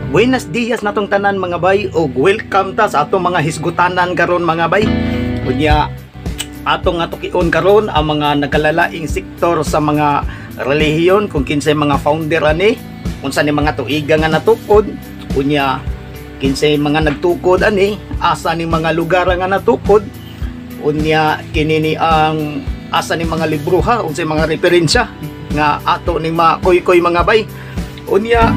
Buenos dias natong tanan mga bay, ug welcome ta sa atong mga hisgutanan karon mga bay. Unya atong atukion karon ang mga nagkalalaing sektor sa mga relihiyon, kung kinsay mga founder ani, unsa ni mga tuiga nga natukod, unya kinsay mga nagtukod ani, asa ni mga lugar nga natukod, unya kini ang asa ni mga libro ha, unsay mga referensya nga ato ni makoy-koy mga bay. Unya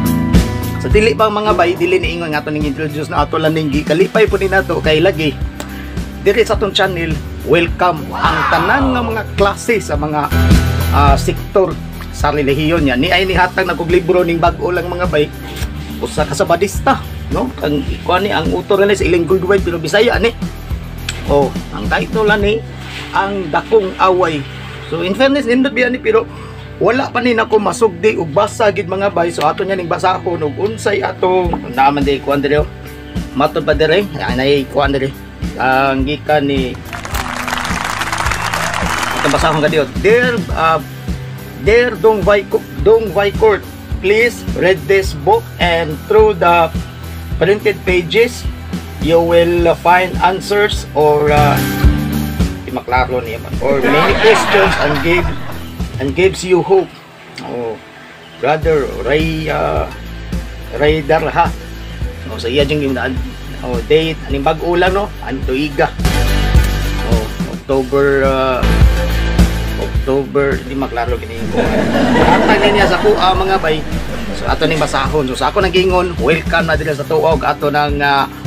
sa dili pa mga bay, dili ni ingon nga ato ning introduce na ato lang ning gikalipay po ni nato kay lagi diri sa atong channel. Welcome ang tanan nga mga klase sa mga sektor sa relihiyon niya. Ni ay nihatag na kog libro ning bag-o lang mga bay, usa ka sabadista, no? Ang kuani ang author ni sa ilang worldwide pero Bisaya ni. Oh, ang title lang ni ang dakong away. So in fairness nindot biya ni, pero wala pa ni nako masugdi ug basa gid mga bay. So ato nya ning basahon ug unsay atong naman di kuan diri matod pa diri anay kuan diri ang gikan ni atong basahon kadiot. Dear Dong Vai Court, please read this book and through the printed pages you will find answers or maklaro niya or many questions and gives you hope. Oh, brother Ray Darha. Oh, sa iya jing yun. Oh, date aning bag-o lang no, ang tuiga. Oh, October di maklaro gini ko. Atang niya sa kuha mga bay. So ato ning basahon. So sa ako nagingon, welcome na diri sa tuog ato nang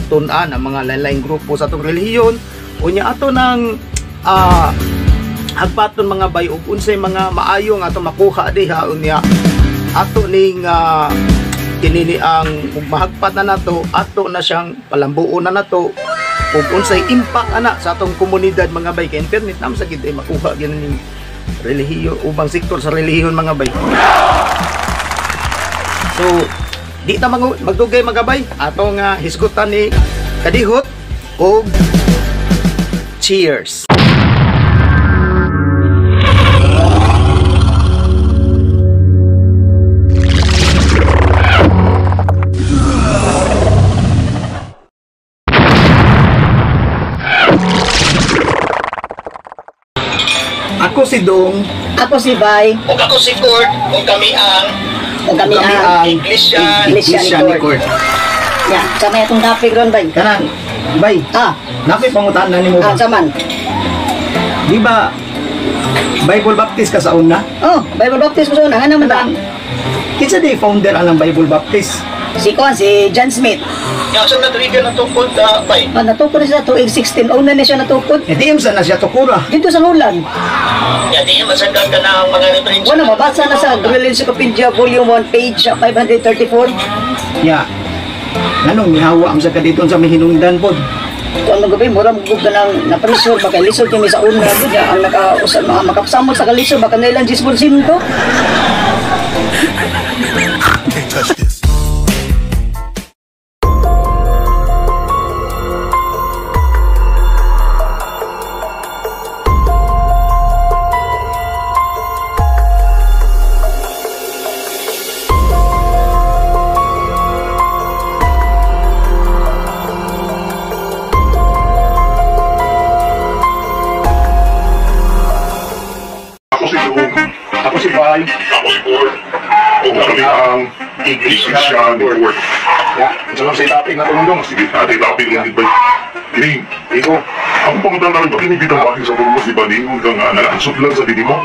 tun-an ang mga lain-laing grupo sa atong relihiyon. Unya ato nang hagpaton mga bay ug unsay mga maayo nga ato makuha diha. Unya ato ning kinini ang mahagpat na nato, ato na siyang palambuon na nato ug unsay impact ana sa atong komunidad mga bay. Kay internet nam sa gid ay makuha gyud ning relihiyon ubang sektor sa relihiyon mga bay. So di ta magdugay mga bay, ato nga hisgutan ni kadihot ug cheers. Ako si Dong. Ako si Bay. O ako si Court. O kami ang Iglesia ni Court. Ya, sama itong topic ron, Bay. Kanang, Bay. Nakoy pangutan na nimo ba? Saman. Di ba Bible Baptist ka sa una? Oh, Bible Baptist ko sa una. Nga naman ba? Kinsa di founder ang Bible Baptist? Si John Smith. Yang sa natrigger na tukod Bay. Natukod na siya 2016. Una na siya natukod. E di sa na siya tukura. Dito sa Ngulan. Ya di masagdan ka na ang mga reference. Wala, mabasa na sa Google Encyclopedia Volume 1, page 534. Ya. Nanong mihawa ang sa kadito sa mihinungdan pod. Kung magabi, mura magbuog ka ng naparisod, baka lisod kami sa una. Ang makapsamog sa kalisod, baka nailan 10%. Can't touch this. Ako si Bay. Ako si Court. O kami ang Iglesia ni Court. Ito lang sa topic na tulong. Sige, ating topic lang din, Bay. Kining, ikaw, ang pangutan namin ba, kinibitang bakit sa tulong, di ba, ningon ka nga, nalansot lang sa didi mo?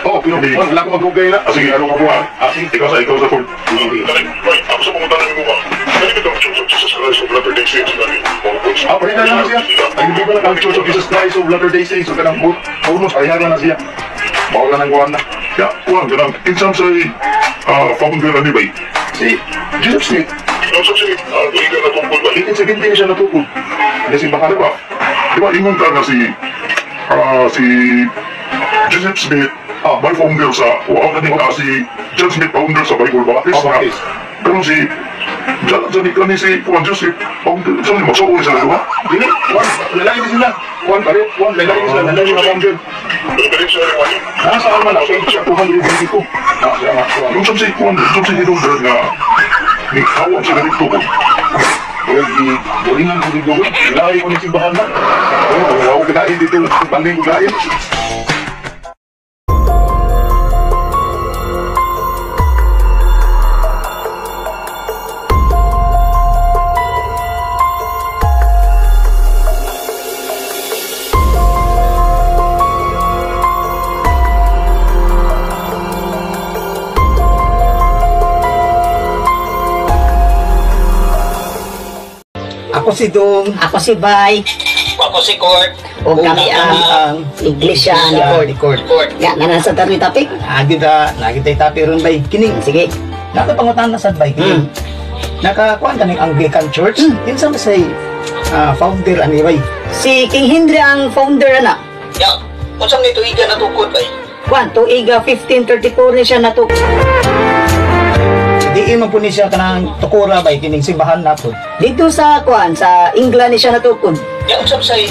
Oo, pinag-iwan, wala ko mag-ugay na. Sige, ano ka po, ha? Ikaw sa Court. Bay, ako sa pangutan namin mo ba? Kinibitang Church of Jesus Christ of Latter-day Saints na rin. Pwede na lang siya. Kinibitang ang Church of Jesus Christ of Latter-day Saints. So, kanang bonus, ayaran na siya. Mawala ng kuhan na. Kaya, kuhan, ganang, insam sa founder na ni Bay. Si Joseph Smith. Joseph Smith, tuligan na tungkol ba? 1870 siya natungkol. Kasi baka na ba? Di ba, ingon ka na si Joseph Smith, by founder sa, si John Smith, founder sa Bible Baptist. Pero si John si Juan Joseph, founder, saan mo, magsuko sa dalawa? Hindi, lalaki na sila. Juan, lalaki na sila, lalaki na founder. Nasaan man ako, page 222. Yung subsequent nga Ni kawan siya ganito ko. Kaya di bulingan ko dito ko. Ilahay ko ng simbahan na. Kaya ako kinain dito. Banding ko kinain. Ako si Dong. Ako si Bay. Ako si Court. O kami ang Iglesia ni Court. Ya, nasa tayo topic? Agita, nakita tapi ron bay. Kining, Sige. nakapangutan na sad bay. Kining. Nakakuan ka ng Anglican Church. Kinsa man say founder ani bay. Si King Henry ang founder na. Ya, unsang nito iga natukod bay. Kwan, tuiga 1534 ni siya nato. Diin man po ni siya kanang tukura bay kining simbahan nato. Dito sa Kwan, sa England ni siya natukod. Ya usab say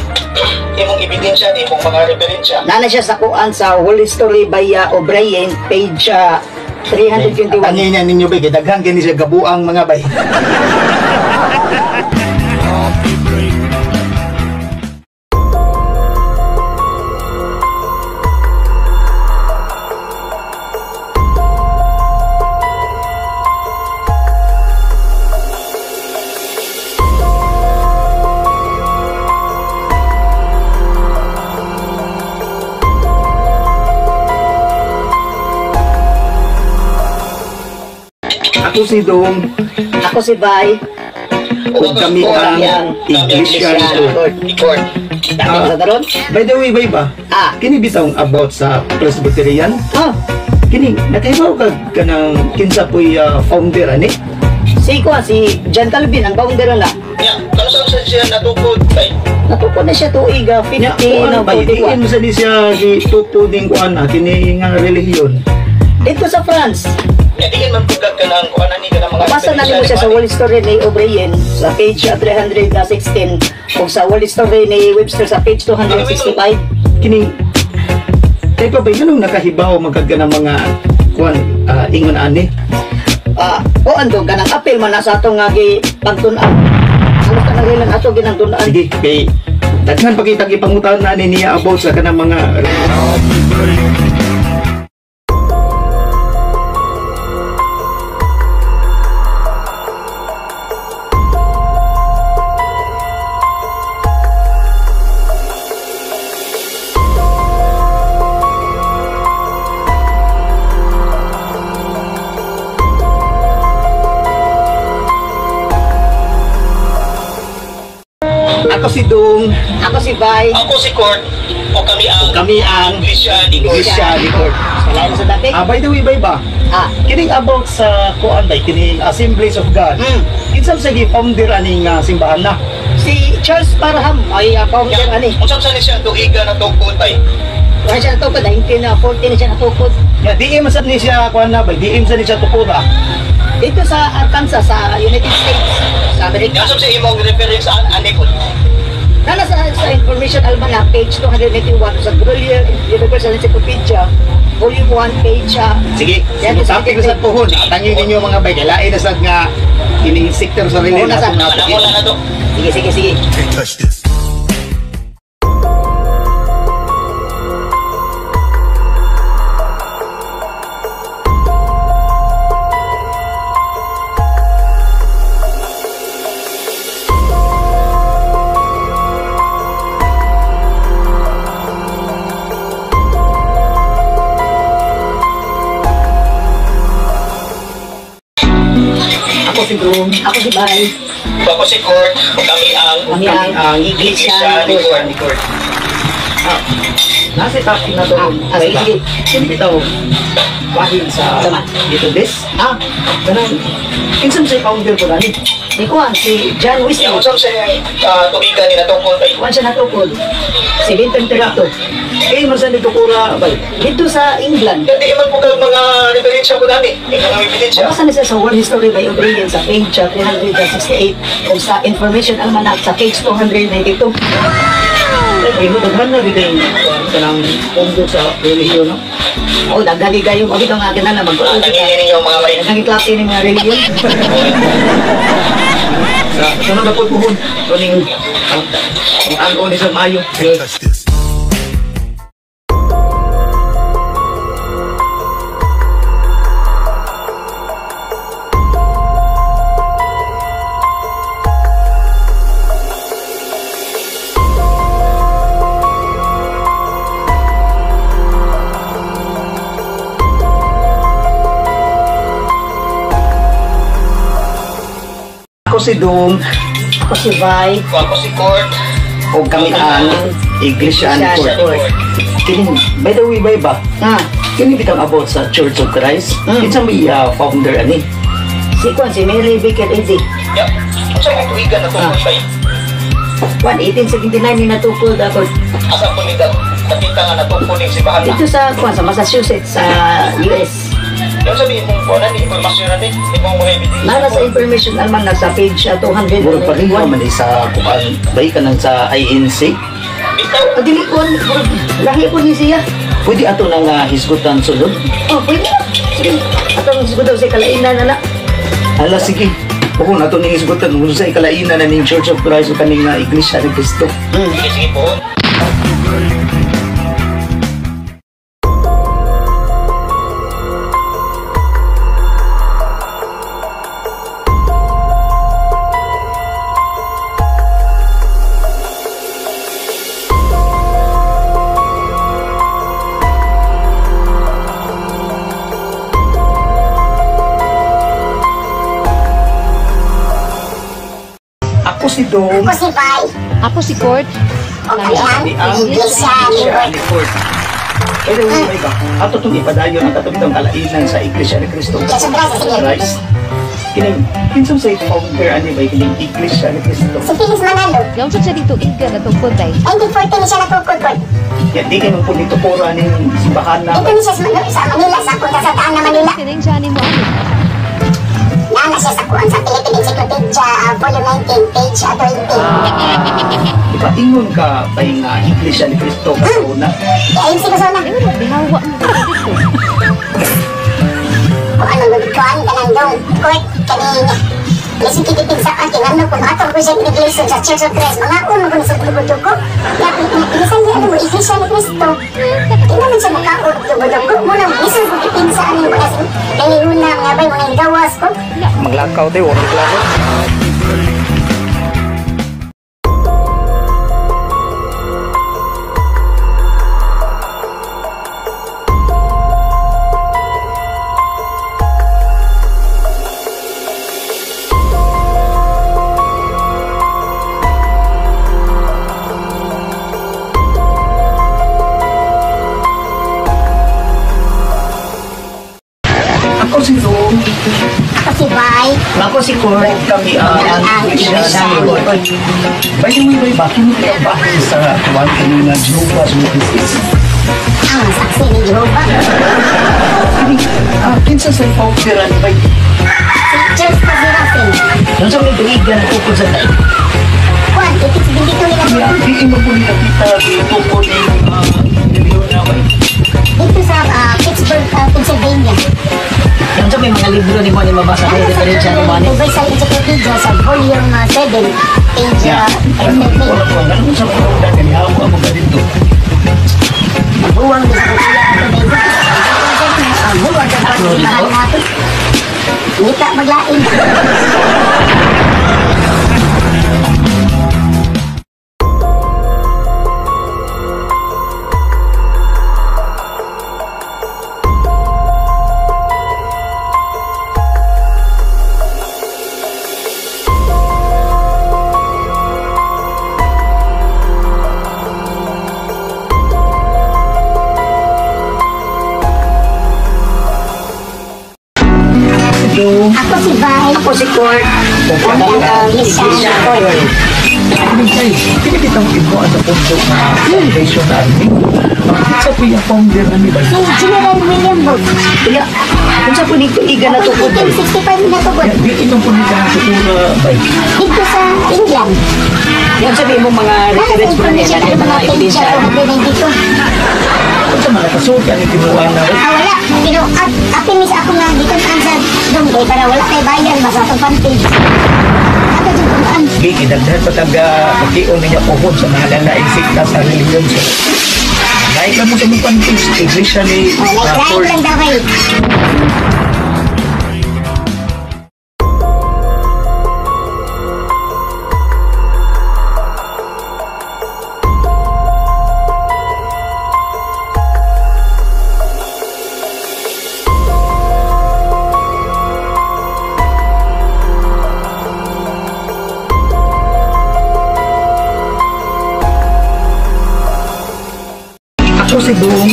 imong ebidensya di imong mga referensya. Nana siya sa Kwan sa Holy Story by O'Brien, page 321. Kanina ninyo bay kay daghan kini siya gabuang mga bay. Ako si Dong. Ako si Bay. Ug kami ang Iglesia ni Court. Dami sa daron? By the way, bay ba? Kini bitong about sa Presbyterian. Oh, Kini, nakahibaw ka kanang kinsa po'y founder ani? si Kwan, si John Calvin ang founder na. Ya, kano sa siya natukod bay? Natukod na siya tuiga Ya, kuan bay, diin mo 1541. sa di siya gitupo ding kuan kini nga relihiyon. Dito sa France. Ya, diin man pugad ka ng kuan ani ka ng mga Basa na nimo siya sa Holy Story ni O'Brien sa page 316 o sa Holy Story ni Webster sa page 265. Kini kay pa bay ganung nakahibaw magkagana mga kuan ingon ani. O andong kanang apel man na sa atong nga gi pagtun-an. Ano ka nang ato ginang tun-an? Sige, kay daghan pa kita gipangutan na ni niya about sa kanang mga Ako si Dong. Ako si Bay. Ako si Court. O kami ang Iglesia ni Court. Kailan sa topic? By the way, bay ba? Kining about sa kuan bay, kining Assemblies of God. Kinsa sa gi-founder aning simbahan na? Si Charles Parham ay founder ani. Unsang sa ni siya tuiga na tukod bay? Wala siya natukod, 1940 na siya natukod. Ya, diin man sad ni siya kuan na bay, diin sa ni siya tukura. Dito sa Arkansas, sa United States, sa Amerika. Kasam sa imong reference ani ko. Nana sa Information Almanac, page 281 sa Grolier Universal Encyclopedia, volume 1, page Sige, Yan, topic ko sa tuhod. Tangin ninyo mga bay, lain na sad nga kining sector sa relihiyon Una sa- nato. na to. Sige. Can't touch this. Ako si Dong. Ako si Bay. Ako si Court. Kami ang Iglesia ni Court. Nasa topic na to. Sige. Sino bitaw? Bahin sa Tama. dito this? Ganun. Kinsa sa founder ko nani? Si Kwan, si John Wesley. Usap sa tubigan ni natungkol bay. Kwan siya natukod. Si Benton Terrato. Kay man sa dito kura bay. Dito sa England. Hindi man po mga referensya ko nani. Mga ebidensya. Basa na siya sa World History by O'Brien sa page 368 o sa Information Almanac sa page 292. kayo daghan na gid ang kanang pondo sa relihiyon no. O, dagani kayo. O, dito nga kinala mag-uusap. Nangyayari yung mga bay. Nagkiklase ng mga religion. Sa sunod na po puhon. Kuning ang ano ni sa Mayo. Can't touch this. Ako si Dong. Ako si Vai. Ako si Court. O kami ang Iglesia and Court. Kini, by the way, ba? Ha? Kini bitang about sa Church of Christ. It's a may founder ani. Si Kwan, si Mary Baker Eddy. Yeah. Ang sa mga tuwigan na tungkol sa 1879 ni natukod ako. asa po ni nakita nga natungkol ng simbahan na. Dito sa Kwan, sa Massachusetts, sa US. Yung sabihin mong po na, informasyon na din. Di mo mga evidence. Nara sa information naman nasa page 200. Muro pa rin naman sa kuan, bay ka nang sa INC. Bitaw, dili ko, lahi ko ni siya. Pwede ato nang hisgutan sulod. Oh, pwede. Sige, atong siguro sa kalainan na na. Hala, sige. Kung ato ning hisgutan, kung sa ikalainan na ning Church of Christ o kaning Iglesia ni Cristo. Sige, sige po. Ako si Dong. Ako si Vai. Ako si Court. Okay ang Iglesia ni Court. Court. Pero may ba? Ato itong ipadayon ang katulitong kalainan sa Iglesia ni Cristo. Iglesia ni Cristo, sige. Christ. Kining, kinsam sa founder ani ba kining Iglesia ni Cristo. Si Phyllis Manalo. Yung sa dito iga na tungkol tayo. 1914 ni siya natukod ko. Yan di kayo po dito puro aning simbahan na. Dito ni siya sa Manila, sa punta sa taan na Manila. Kining siya ni mo ano. Nana siya sa kuwan sa Philippine Encyclopedia, volume 19, page 20. Di ba ingon ka pa yung Iglesia ni Cristo kauna? Ayun si Kusona. Di mo bihawa mo dito. Kung anong nagkuhan ka ng dong court kanina. Lising kitipin sa akin, ano kung atong ko siya iniglesia sa Church of Christ, mga uno kung sa dugo-dugo. Kaya inisan niya, ano mo, Iglesia ni Cristo. Di naman siya makaon, dugo-dugo. Muna, lisang kong ipinsa, ano yung mga kalihuna, mga bay, mga gawas ko. Maglakaw tayo, walang klaro. Ako si Dong. Ako si Vai. Ako si Court. Kami ang Iglesia ni Court. By the way, bakit mo kaya ba sa tuwan kanina Jehovah's Witnesses? Ang saksi ni Jehovah. Kinsa sa founder ani ba? Si Charles Pazirasin. Yung sa mga tuwigan na tukod sa tayo. Kwan, itik si Bindito nila Yeah, dito. di mo po nakita dito po ng reliyon na ba? Dito sa Pittsburgh, Pennsylvania. Yung sa may mga libro ni mo ni mabasa ko diferensya ni mo ni. Universal Encyclopedia sa volume 7, page Yeah. Ano po ano sa mga kaniya ako ka dito? buwang nila ko sila ang buwang sa pagkakaan natin. Hindi ka maglain. Dong. Ako si Vai. Ako si Court. Kami ang Iglesia ni Court. Kini kitang ibuan sa pundo na Salvation Army. Sa po yung founder na ni ba? Si General William Booth. Kaya, kung sa po dito, iga na to po. 1965 na to po. Di itong po nila sa pura ba? Dito sa England. Yan sabihin mo mga reference mo na nila Information ng mga mga page ebidensya. ako dito. Kung sa mga nakasuot yan yung tinuan na Wala. Pero apinis ako nga dito sa Dongay para wala tayo bayan. Basta itong fanpage. Ako dito kumaan. Gigi, dagdahan pa taga pagkion niya pohon sa mga lalaing sikta sa reliyon. So, naik lang mo sa mong pantis, iglesia ni Like lang daw kayo. Ako si Dong,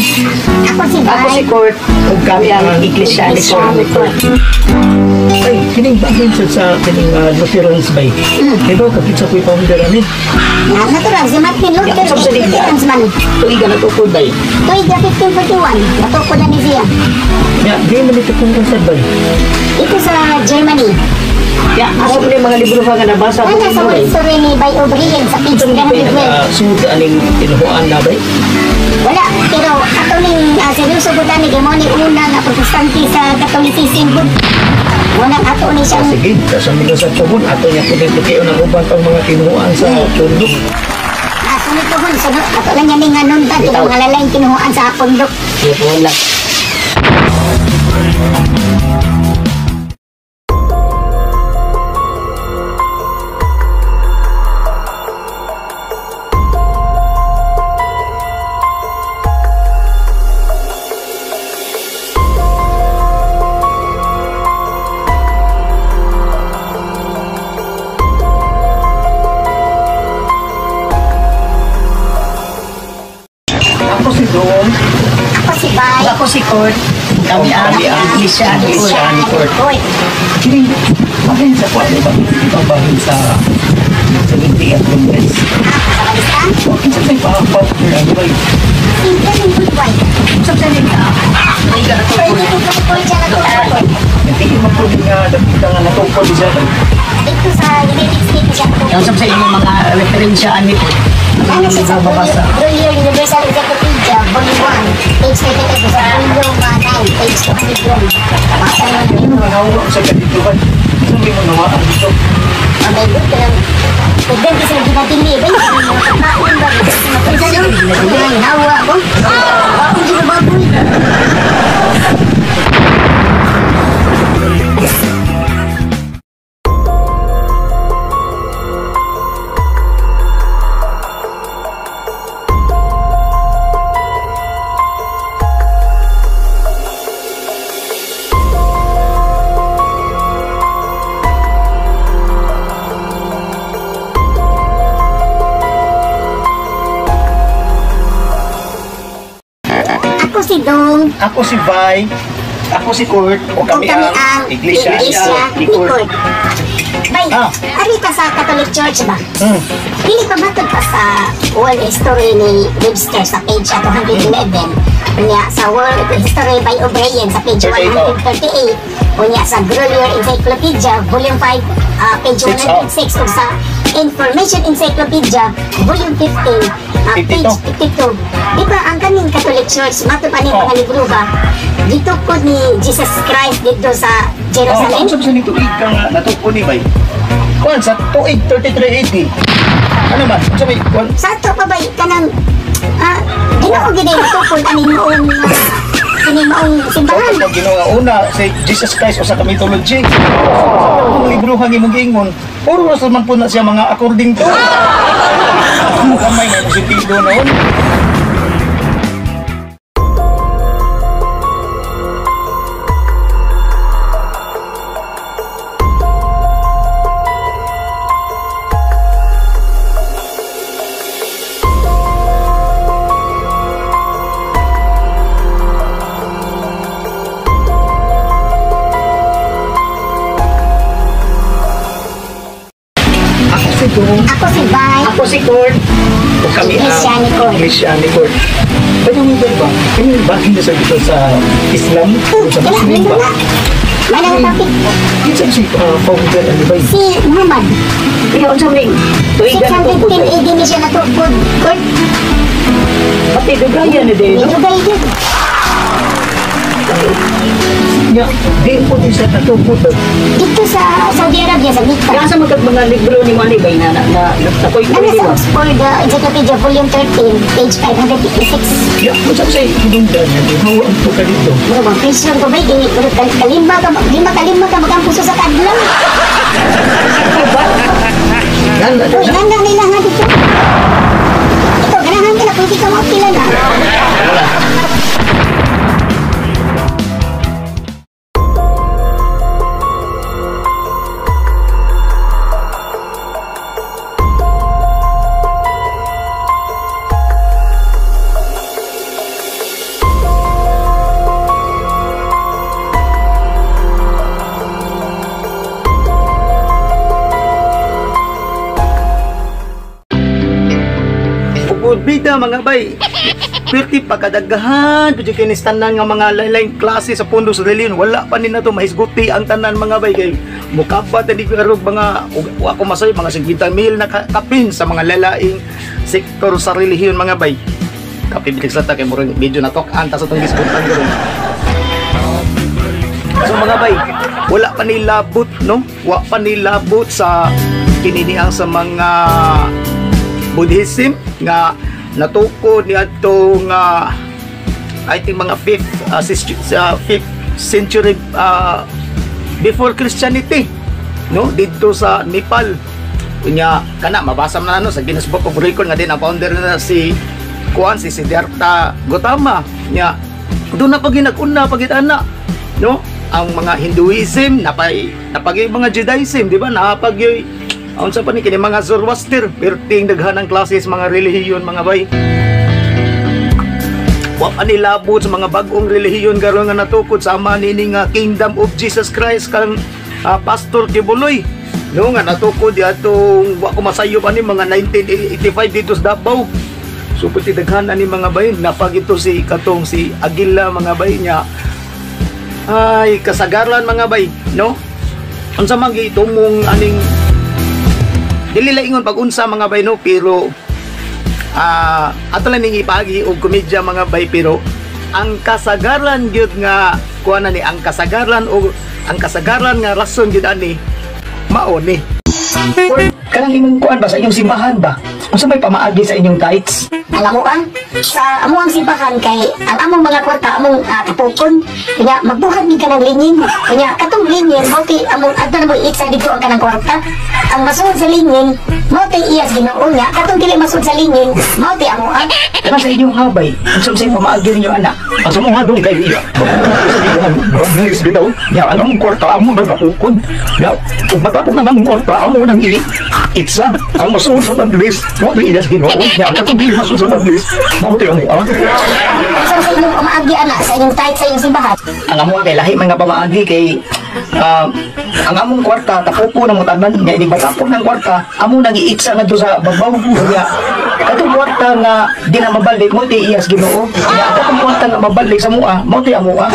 Ako si Ako si Bay. Court, ug kami ang iglesia ni Court. ay, kining bahin sa kining Lutherans bay. Diba, kapit sa kuy founder ani. Natural, si Martin Luther. Yan, sa liga. Transman. Ito iga na to po day. Tuwing 1541, natuko na ni siya. Ya, di man ito kung sa bay. Ito sa Germany. Kaya, asa po yung mga libro pa nga nabasa po Ano sa mo day. history ni Bay O'Brien sa page Ito ni 312. sud aning tinuhuan na bay. Wala, pero ato ning seryoso po tani kay mo ni una nga protestante sa Catholicism po. Muna ato ni siyang Sige, kasamino sa tuhon ato niya pinipitiyo ng uban pang mga tinuhuan sa tundok. sunod po hon. Sunod, ato lang yan nga nun ba, kaya mga lalaing kinuhuan sa pundok. Wala. Ako si Dong, Ako si Bay. Ako si Court, kami ang iglesia ni Court. Iglesia ni Court. Oy, kining bahin sa kwa, di ba? Ibang bahin sa Linti at Lumbres. sa balistan. Okay, sa tayo pa-founder ano bay. Simple ng good wife. Sa tanin ka, iga na to po. Pwede dito po siya na ito. Natigil mo po nga dapita nga natungkol di siya. Dito sa United States siya po. Yung sa inyo mga referensya ani po. Ano siya sa Mababasa. Brilliant Universal Encyclopedia, Volume 1, page 32, sa Volume 9, page 201. Basta naman Ano yun. nga nawa sa ganito ba? Ano may manawaan dito? Ang may good ka lang. Pagdan kasi ang ginatili, ba yung mga kapatid ba? Pagdan yun, ang hawa ko. Ako di ba baboy? Ako si Dong. Ako si Vai, ako si Kurt, o kami ang Iglesia ni Kurt. Bay, Ah. arita sa Catholic Church ba? Hmm. Pili pa matod pa sa World History ni Webster sa page 211. Unya sa World History by O'Brien sa page 138. Unya sa Grolier Encyclopedia, Volume 5, page 106. Ug sa Information Encyclopedia, Volume 15, page 52. Di ba ang kaning Catholic Church, mato pa ni mga libro ba? Dito po ni Jesus Christ dito sa Jerusalem. Ang sabi sa nito, ka nga natupo ni Vai. Kuan sa tuig 3380. Ano man? Ang sabi, kuan, Sa ato pa ba kanang ginoo gid ay tukod ani maong kini maong simbahan. pag ginawa una, si Jesus Christ o sa mythology. Ang libro hang imong gingon, puro sa man po na siya mga according to. Kamay na si Tito noon. Ako si dito. Ako si Bay. Ako si Court. O kami Iglesia ni Court. Iglesia ni Court. Pwede mo ba? Kami bakit na sa dito sa Islam? O sa Muslim ba? Ano ang topic? Kinsan si founder ano ba? Si Muhammad. Ikaw sa ring. Tuigan na 615 tungkol. AD ni siya natupod. Court. Pati dugayan ni Dino. Medugay din. Nya, di po din sa natupod. Dito sa Saudi Arabia, sa Mecca. Kasa magkag mga libro ni Malibay na nakoy Ano di sa ba? Oxford Encyclopedia Volume 13, page 586. Ya, kung saan siya hinunda niya, hawaan po ka dito. Mga mga Christian ko ba, kalima ka magampuso sa kadlang. Yan, Uy, handa nila nga dito. Ito, ganahan ka na, pwede ka makapila na. Bukod bida mga bay. Perti pagkadagahan, pwede kinis tanan nga mga lain-lain klase sa pundo sa reliyon. Wala pa ni na to mahisguti ang tanan mga bay. Kay mukapat na di karog mga, ako masay, mga 50,000 na kapin sa mga lalaing sektor sa reliyon mga bay. Kapibilig sa ta, kay murang medyo na tok anta sa itong gisgutan ko rin. So mga bay, wala pa nilabot, no? Wala pa nilabot sa kininiang sa mga Buddhism nga natukod ni atong I think mga 5th century before Christianity, no, dito sa Nepal. Kunya kana mabasa na ano sa Guinness Book of Record nga din ang founder na si Siddhartha Gautama nya doon na pag ginaguna pagitana, no, ang mga Hinduism napag mga Judaism, di ba, napag aun sa panin kini mga Zoroaster, perting daghanang klases mga relihiyon mga bay. Wa pa nilabot sa mga bag-ong relihiyon karon nga natukod sa ama nini nga Kingdom of Jesus Christ kang Pastor Kibuloy. No nga natukod di atong wa ko masayo pa ni mga 1985 dito sa Davao. So pati daghanan ni mga bay napag ito si Aguila mga bay niya. Ay kasagaran mga bay, no? Unsa man gitumong aning dili laingon pag-unsa mga bay, no, pero ato lang ning ipagi og komedya mga bay, pero ang kasagaran gyud nga kuana ni ang kasagaran nga rason gyud ani mao ni Kanang imong kuan ba sa inyong simbahan ba? Unsa may pamaagi sa inyong tithes? Alam mo sa amo ang simbahan kay ang among mga kwarta among kapukon. Kaya magbuhat ni ka ng lingin. Kaya katong lingin, mauti among adto na mo itsa dito ang kanang kwarta. Ang masuod sa lingin, mauti iyas Ginoo niya. Katong dili masuod sa lingin, mauti amo ang. Kana sa inyong habay, unsa may pamaagi ninyo anak? Ang sa mga dong kay iya. Nais bitaw. Ya anong kwarta amo magpapukon. Ya, ug matapos na ang kwarta amo nang ili. Itsa ang masuod sa tablis. Mauti iyas Ginoo niya. Katong dili masuod sa tablis, mauti amo. Sa inyong pamaagi anak sa inyong tithe sa inyong simbahan. Ang amo kay lahi mga pamaagi kay ang among kwarta tapupo na mo tanan nga ini batapon ng kwarta amo nang iitsa ngadto sa babaw niya katong kwarta nga di na mabalik mo ti iyas Ginoo nya katong kwarta nga mabalik sa mua mo ti amo. Ang